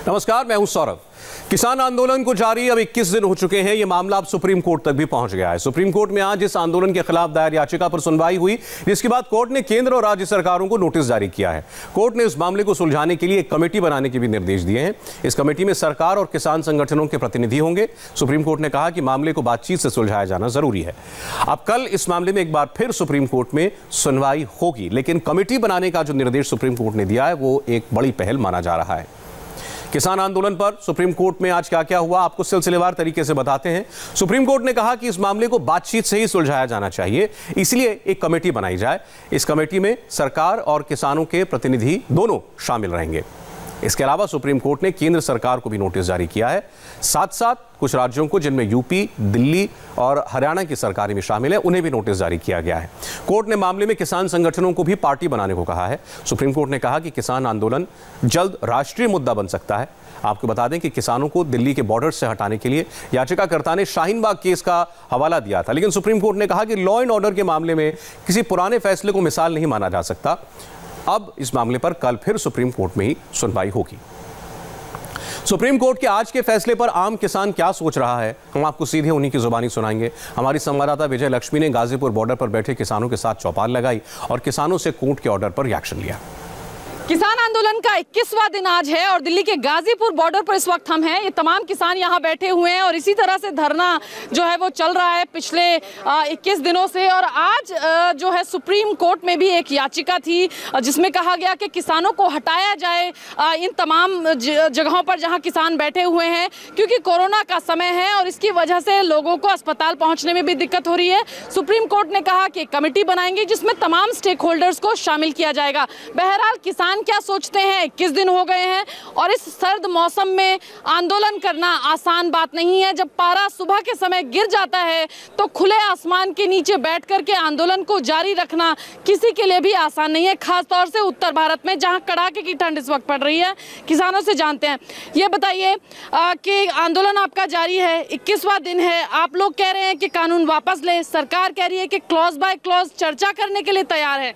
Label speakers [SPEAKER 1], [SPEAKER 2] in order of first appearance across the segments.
[SPEAKER 1] नमस्कार, मैं हूं सौरभ। किसान आंदोलन को जारी अब 21 दिन हो चुके हैं। यह मामला अब सुप्रीम कोर्ट तक भी पहुंच गया है। सुप्रीम कोर्ट में आज इस आंदोलन के खिलाफ दायर याचिका पर सुनवाई हुई, जिसके बाद कोर्ट ने केंद्र और राज्य सरकारों को नोटिस जारी किया है। कोर्ट ने इस मामले को सुलझाने के लिए एक कमेटी बनाने के भी निर्देश दिए हैं। इस कमेटी में सरकार और किसान संगठनों के प्रतिनिधि होंगे। सुप्रीम कोर्ट ने कहा कि मामले को बातचीत से सुलझाया जाना जरूरी है। अब कल इस मामले में एक बार फिर सुप्रीम कोर्ट में सुनवाई होगी, लेकिन कमेटी बनाने का जो निर्देश सुप्रीम कोर्ट ने दिया है वो एक बड़ी पहल माना जा रहा है। किसान आंदोलन पर सुप्रीम कोर्ट में आज क्या क्या हुआ, आपको सिलसिलेवार तरीके से बताते हैं। सुप्रीम कोर्ट ने कहा कि इस मामले को बातचीत से ही सुलझाया जाना चाहिए, इसलिए एक कमेटी बनाई जाए। इस कमेटी में सरकार और किसानों के प्रतिनिधि दोनों शामिल रहेंगे। इसके अलावा सुप्रीम कोर्ट ने केंद्र सरकार को भी नोटिस जारी किया है, साथ साथ कुछ राज्यों को, जिनमें यूपी, दिल्ली और हरियाणा की सरकारें भी शामिल है, उन्हें भी नोटिस जारी किया गया है। कोर्ट ने मामले में किसान संगठनों को भी पार्टी बनाने को कहा है। सुप्रीम कोर्ट ने कहा कि किसान आंदोलन जल्द राष्ट्रीय मुद्दा बन सकता है। आपको बता दें कि किसानों को दिल्ली के बॉर्डर से हटाने के लिए याचिकाकर्ता ने शाहीन बाग केस का हवाला दिया था, लेकिन सुप्रीम कोर्ट ने कहा कि लॉ एंड ऑर्डर के मामले में किसी पुराने फैसले को मिसाल नहीं माना जा सकता। अब इस मामले पर कल फिर सुप्रीम कोर्ट में ही सुनवाई होगी। सुप्रीम कोर्ट के आज के फैसले पर आम किसान क्या सोच रहा है, हम आपको सीधे उन्हीं की जुबानी सुनाएंगे। हमारी संवाददाता विजय लक्ष्मी ने गाजीपुर बॉर्डर पर बैठे किसानों के साथ चौपाल लगाई और किसानों से कोर्ट के ऑर्डर पर रिएक्शन लिया।
[SPEAKER 2] किसान आंदोलन का 21वां दिन आज है और दिल्ली के गाजीपुर बॉर्डर पर इस वक्त हम हैं। ये तमाम किसान यहाँ बैठे हुए हैं और इसी तरह से धरना जो है वो चल रहा है पिछले 21 दिनों से। और आज जो है सुप्रीम कोर्ट में भी एक याचिका थी जिसमें कहा गया कि किसानों को हटाया जाए इन तमाम जगहों पर जहाँ किसान बैठे हुए हैं, क्योंकि कोरोना का समय है और इसकी वजह से लोगों को अस्पताल पहुँचने में भी दिक्कत हो रही है। सुप्रीम कोर्ट ने कहा कि कमेटी बनाएंगे जिसमें तमाम स्टेक होल्डर्स को शामिल किया जाएगा। बहरहाल किसान क्या सोचते हैं, 21 दिन हो गए हैं और इस सर्द मौसम में आंदोलन करना आसान बात नहीं है। जब पारा सुबह के समय गिर जाता है तो खुले आसमान के नीचे बैठ करके आंदोलन को जारी रखना किसी के लिए भी आसान नहीं है, खासतौर से उत्तर भारत में जहां कड़ाके की ठंड इस वक्त पड़ रही है। किसानों से जानते हैं, ये बताइए कि आंदोलन आपका जारी है, 21वां दिन है, आप लोग कह रहे हैं कि कानून वापस ले, सरकार कह रही है कि क्लॉज बाय क्लॉज चर्चा करने के लिए तैयार है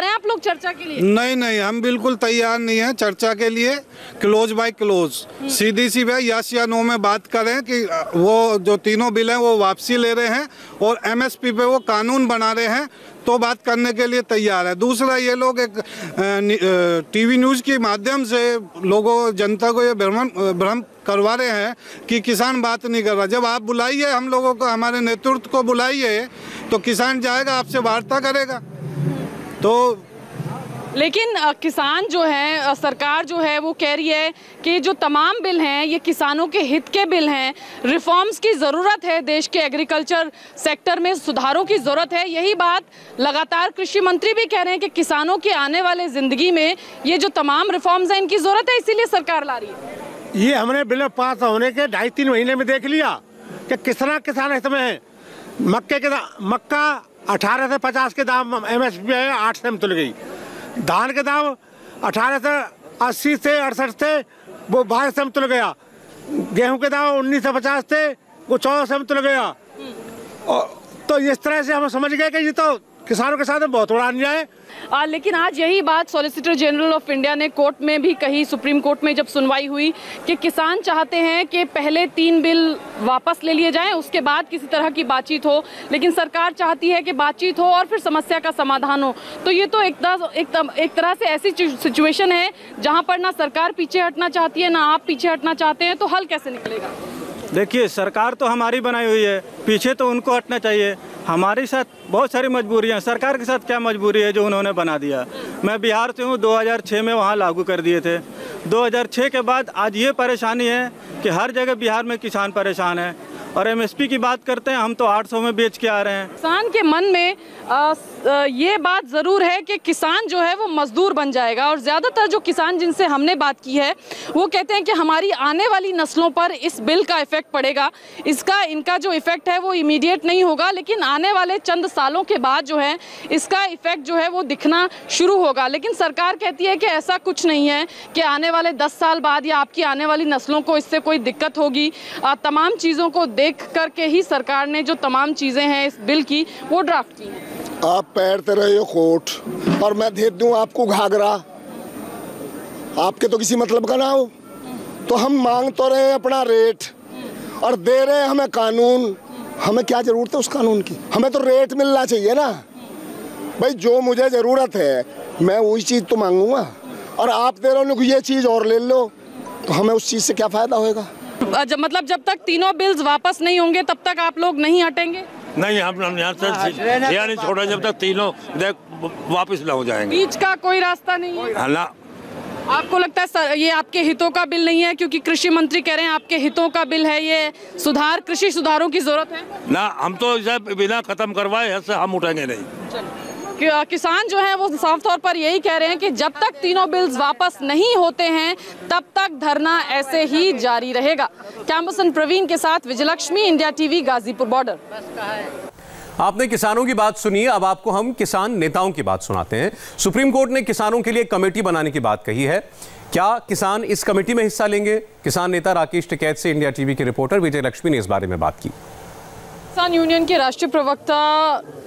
[SPEAKER 2] आप लोग चर्चा के लिए?
[SPEAKER 3] नहीं, हम बिल्कुल तैयार नहीं है चर्चा के लिए। क्लोज बाय क्लोज, सीधी सी बात, यस या नो में बात करें कि वो जो तीनों बिल हैं वो वापसी ले रहे हैं और एमएसपी पे वो कानून बना रहे हैं, तो बात करने के लिए तैयार है। दूसरा, ये लोग एक टीवी न्यूज़ के माध्यम से लोगों, जनता को ये भ्रम करवा रहे हैं कि किसान बात नहीं कर रहा। जब आप बुलाइए हम लोगों को, हमारे नेतृत्व को बुलाइए, तो किसान जाएगा, आपसे वार्ता करेगा। तो
[SPEAKER 2] लेकिन किसान जो है, सरकार जो है वो कह रही है कि जो तमाम बिल हैं ये किसानों के हित के बिल हैं, रिफॉर्म्स की ज़रूरत है, देश के एग्रीकल्चर सेक्टर में सुधारों की ज़रूरत है। यही बात लगातार कृषि मंत्री भी कह रहे हैं कि किसानों के आने वाले ज़िंदगी में ये जो तमाम रिफॉर्म्स हैं इनकी ज़रूरत है, इसीलिए सरकार ला रही है।
[SPEAKER 4] ये हमने बिल पास होने के 2.5-3 महीने में देख लिया कि किसान हित में है। मक्का 18 से 50 के दाम MSP है, 8 से तुल गई। धान के दाम 18 से 80 से 68 थे, वो 22 से तुल गया। गेहूं के दाम 19 से 50 थे, वो 14 से तुल गया। और तो इस तरह से हम समझ गए कि ये तो किसानों के साथ बहुत बड़ा अन्याय है।
[SPEAKER 2] लेकिन आज यही बात सॉलिसिटर जनरल ऑफ इंडिया ने कोर्ट में भी कही, सुप्रीम कोर्ट में जब सुनवाई हुई, कि किसान चाहते हैं कि पहले 3 बिल वापस ले लिए जाएं, उसके बाद किसी तरह की बातचीत हो, लेकिन सरकार चाहती है कि बातचीत हो और फिर समस्या का समाधान हो। तो ये तो एक तरह से ऐसी सिचुएशन है जहां पर ना सरकार पीछे हटना चाहती है ना आप पीछे हटना चाहते हैं, तो हल कैसे निकलेगा?
[SPEAKER 5] देखिए, सरकार तो हमारी बनाई हुई है, पीछे तो उनको हटना चाहिए। हमारे साथ बहुत सारी मजबूरियां, सरकार के साथ क्या मजबूरी है जो उन्होंने बना दिया। मैं बिहार से हूँ, 2006 में वहाँ लागू कर दिए थे। 2006 के बाद आज ये परेशानी है कि हर जगह बिहार में किसान परेशान है। और MSP की बात करते हैं, हम तो 800 में बेच के आ रहे हैं।
[SPEAKER 2] किसान के मन में ये बात ज़रूर है कि किसान जो है वो मजदूर बन जाएगा, और ज़्यादातर जो किसान जिनसे हमने बात की है वो कहते हैं कि हमारी आने वाली नस्लों पर इस बिल का इफ़ेक्ट पड़ेगा। इनका जो इफ़ेक्ट है वो इमीडिएट नहीं होगा, लेकिन आने वाले चंद सालों के बाद जो है इसका इफ़ेक्ट जो है वो दिखना शुरू होगा। लेकिन सरकार कहती है कि ऐसा कुछ नहीं है कि आने वाले 10 साल बाद या आपकी आने वाली नस्लों को इससे कोई दिक्कत होगी। तमाम चीज़ों को देख करके ही सरकार ने जो तमाम चीज़ें हैं इस बिल की वो ड्राफ्ट की हैं।
[SPEAKER 6] आप पैरते रहे हो कोर्ट और मैं दे दूं आपको घाघरा, आपके तो किसी मतलब का ना हो। तो हम मांग तो रहे हैं अपना रेट और दे रहे हैं हमें कानून। हमें क्या ज़रूरत है उस कानून की? हमें तो रेट मिलना चाहिए ना भाई। जो मुझे ज़रूरत है मैं वही चीज़ तो मांगूंगा, और आप दे रहे हो ये चीज़ और ले लो, तो हमें उस चीज़ से क्या फ़ायदा होएगा?
[SPEAKER 2] जब तक तीनों बिल्स वापस नहीं होंगे तब तक आप लोग नहीं हटेंगे?
[SPEAKER 7] नहीं, हम यहाँ से नहीं छोड़ा जब तक तीनों वापस ना हो जाएंगे।
[SPEAKER 2] बीच का कोई रास्ता नहीं है
[SPEAKER 7] ना।
[SPEAKER 2] आपको लगता है सर ये आपके हितों का बिल नहीं है? क्योंकि कृषि मंत्री कह रहे हैं आपके हितों का बिल है, ये सुधार, कृषि सुधारों की जरूरत है
[SPEAKER 7] ना। हम तो इसे बिना खत्म करवाए ऐसे हम उठेंगे नहीं।
[SPEAKER 2] किसान जो है वो साफ तौर पर यही कह रहे हैं कि जब तक तीनों बिल्स वापस नहीं होते हैं तब तक धरना ऐसे ही जारी रहेगा। कैमरामैन प्रवीण के साथ Vijayalakshmi, India TV, Ghazipur border.
[SPEAKER 1] आपने किसानों की बात सुनी, अब आपको हम किसान नेताओं की बात सुनाते हैं। सुप्रीम कोर्ट ने किसानों के लिए एक कमेटी बनाने की बात कही है। क्या किसान इस कमेटी में हिस्सा लेंगे? किसान नेता राकेश टिकैत से इंडिया टीवी के रिपोर्टर विजयलक्ष्मी ने इस बारे में बात की।
[SPEAKER 2] किसान यूनियन के राष्ट्रीय प्रवक्ता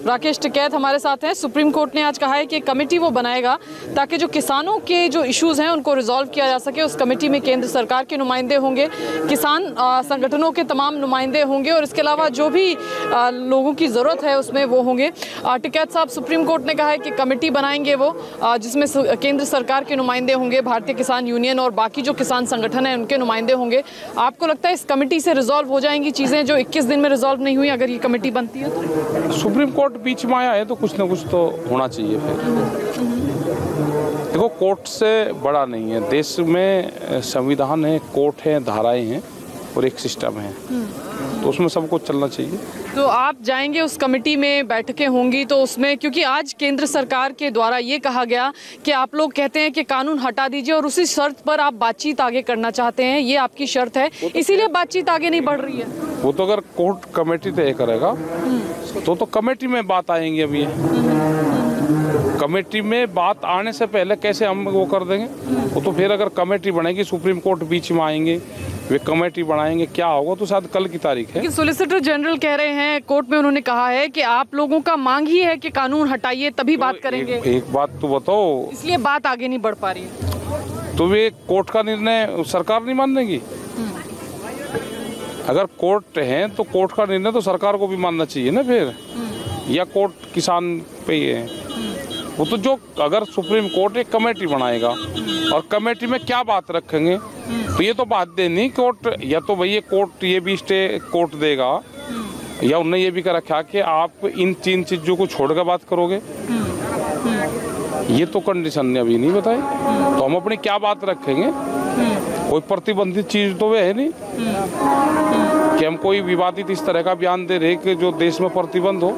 [SPEAKER 2] राकेश टिकैत हमारे साथ हैं। सुप्रीम कोर्ट ने आज कहा है कि एक कमेटी वो बनाएगा ताकि जो किसानों के जो इश्यूज हैं उनको रिजॉल्व किया जा सके। उस कमेटी में केंद्र सरकार के नुमाइंदे होंगे, किसान संगठनों के तमाम नुमाइंदे होंगे और इसके अलावा जो भी लोगों की ज़रूरत है उसमें वो होंगे। टिकैत साहब, सुप्रीम कोर्ट ने कहा है कि कमेटी बनाएंगे वो जिसमें केंद्र सरकार के नुमाइंदे होंगे, भारतीय किसान यूनियन और बाकी जो किसान संगठन हैं उनके नुमाइंदे होंगे। आपको लगता है इस कमेटी से रिजॉल्व हो जाएंगी चीज़ें जो 21 दिन में रिजॉल्व नहीं हुई अगर ये कमेटी बनती है तो?
[SPEAKER 8] सुप्रीम कोर्ट बीच में आया है तो कुछ ना कुछ तो होना चाहिए। फिर देखो, कोर्ट से बड़ा नहीं है देश में, संविधान है, कोर्ट है, धाराएं हैं और एक सिस्टम है, तो उसमें सब कुछ चलना चाहिए।
[SPEAKER 2] तो आप जाएंगे उस कमेटी में, बैठकें होंगी तो उसमें, क्योंकि आज केंद्र सरकार के द्वारा ये कहा गया कि आप लोग कहते हैं कि कानून हटा दीजिए और उसी शर्त पर आप बातचीत आगे करना चाहते हैं, ये आपकी शर्त है, इसीलिए बातचीत आगे नहीं बढ़ रही है।
[SPEAKER 8] वो तो अगर कोर्ट कमेटी तय करेगा तो कमेटी में बात आएंगी। अभी कमेटी में बात आने से पहले कैसे हम वो कर देंगे? वो तो फिर अगर कमेटी बनेगी, सुप्रीम कोर्ट बीच में आएंगे, वे कमेटी बनाएंगे, क्या होगा तो शायद कल की तारीख है।
[SPEAKER 2] सोलिसिटर जनरल कह रहे हैं कोर्ट में, उन्होंने कहा है कि आप लोगों का मांग ही है कि कानून हटाइए तभी बात करेंगे।
[SPEAKER 8] एक बात तो बताओ,
[SPEAKER 2] इसलिए बात आगे नहीं बढ़ पा रही है।
[SPEAKER 8] तो वे कोर्ट का निर्णय सरकार नहीं मानेगी? अगर कोर्ट है तो कोर्ट का निर्णय तो सरकार को भी मानना चाहिए ना फिर, या कोर्ट किसान पे ही है? वो तो जो अगर सुप्रीम कोर्ट एक कमेटी बनाएगा और कमेटी में क्या बात रखेंगे, तो ये तो बात देनी कोर्ट, या तो भैया कोर्ट ये भी स्टे कोर्ट देगा, या उन्होंने ये भी कर रखा कि आप इन 3 चीजों को छोड़कर बात करोगे। ये तो कंडीशन ने अभी नहीं बताई, तो हम अपनी क्या बात रखेंगे? कोई प्रतिबंधित चीज तो वे है नहीं कि हम कोई विवादित इस तरह का बयान दे रहे कि जो देश में प्रतिबंध हो।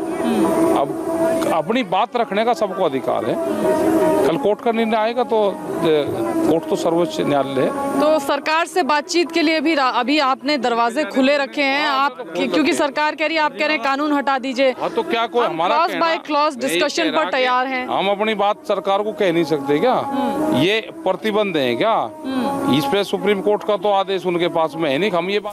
[SPEAKER 8] अब अपनी बात रखने का सबको अधिकार है। कल कोर्ट का निर्णय आएगा तो कोर्ट तो सर्वोच्च न्यायालय है।
[SPEAKER 2] तो सरकार से बातचीत के लिए भी अभी आपने दरवाजे खुले रखे हैं आप, क्योंकि सरकार कह रही है, आप कह रहे हैं कानून हटा दीजिए।
[SPEAKER 8] हाँ, तो क्या कोई हमारा
[SPEAKER 2] क्लॉज बाय क्लॉज डिस्कशन पर तैयार हैं?
[SPEAKER 8] हम अपनी बात सरकार को कह नहीं सकते क्या? ये प्रतिबंध है क्या? इस पे सुप्रीम कोर्ट का तो आदेश उनके पास में है नहीं, हम ये बात